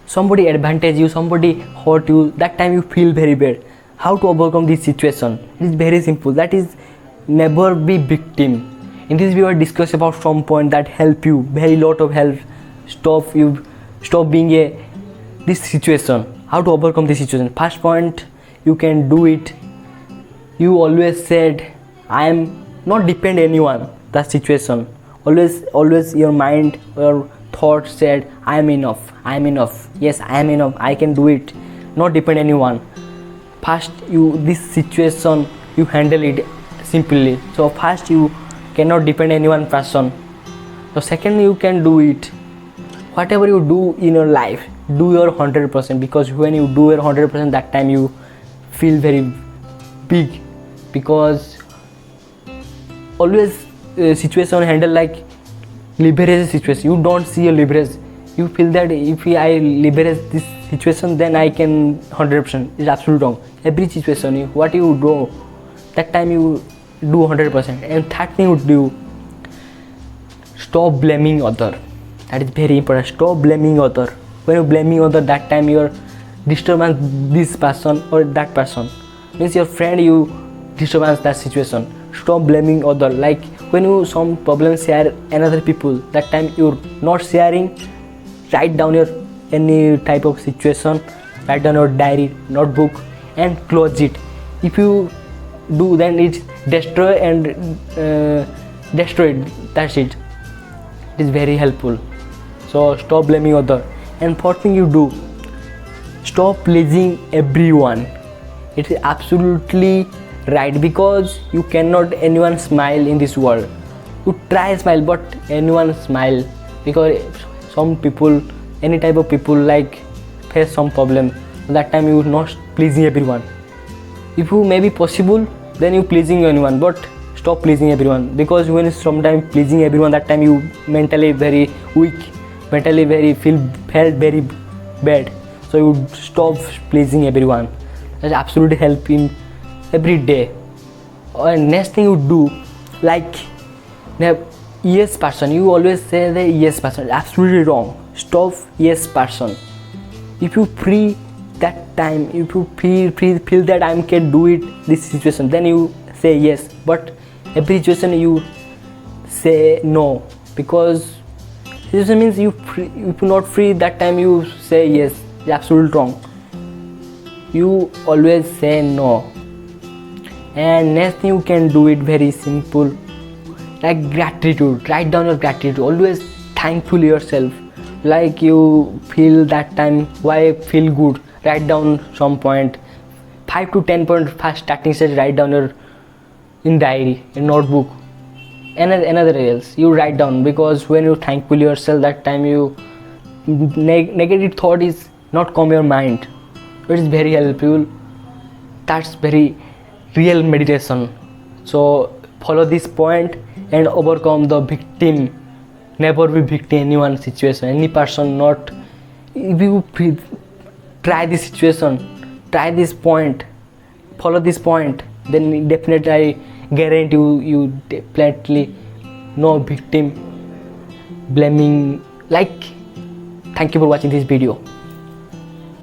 somebody advantage you, somebody hurt you, that time you feel very bad. How to overcome this situation? It is very simple. That is, never be victim. In this we will discuss about some point that help you, very lot of help. Stop being this situation. How to overcome this situation? First point, you can do it. You always said, I am not depend anyone. That situation. Always your mind, your thoughts said, I am enough. Yes, I am enough. I can do it. Not depend anyone. First, this situation you handle it simply. So first, you cannot depend any one person. So second, you can do it. Whatever you do in your life, do your 100%, because when you do your 100%, that time you feel very big, because always situation handle like leverage situation. You don't see a leverage. You feel that if I leverage this situation, then I can 100%. It's absolutely wrong. Every situation, what you do, that time you do 100%. And third thing you do, stop blaming other. That is very important. Stop blaming other. When you blaming other, that time you are disturbance this person or that person. Means your friend, you disturbance that situation. Stop blaming other. Like when you some problem share another people, that time you're not sharing. Write down your any type of situation. Write down your diary, notebook, and close it. If you do, then it's destroy it. That's it. It is very helpful. So stop blaming other. And fourth thing you do, stop pleasing everyone. It is absolutely right, because you cannot anyone smile in this world. You try smile, but anyone smile, because some people, any type of people like face some problem. That time you not pleasing everyone. If you may be possible, then you pleasing anyone, but stop pleasing everyone, because when sometimes pleasing everyone, that time you mentally very weak, mentally felt very bad. So you stop pleasing everyone. That's absolutely help in every day. And next thing you do, like yes person. You always say the yes person. Absolutely wrong. Stop yes person. If you free that time, if you feel that I can do it this situation, then you say yes. But every situation you say no, because this means if you not free, that time you say yes. It's absolutely wrong. You always say no. And next thing you can do it very simple, like gratitude. Write down your gratitude. Always thankful yourself. Like you feel that time why I feel good. Write down some point, 5 to 10 point. First starting stage, write down your in diary, in notebook, another else you write down, because when you thankful yourself, that time you negative thought is not come your mind. It is very helpful. That's very real meditation. So follow this point and overcome the victim. Never be victim anyone situation, any person. Not if you try this situation, try this point, follow this point, then definitely I guarantee you definitely no victim blaming. Like, thank you for watching this video.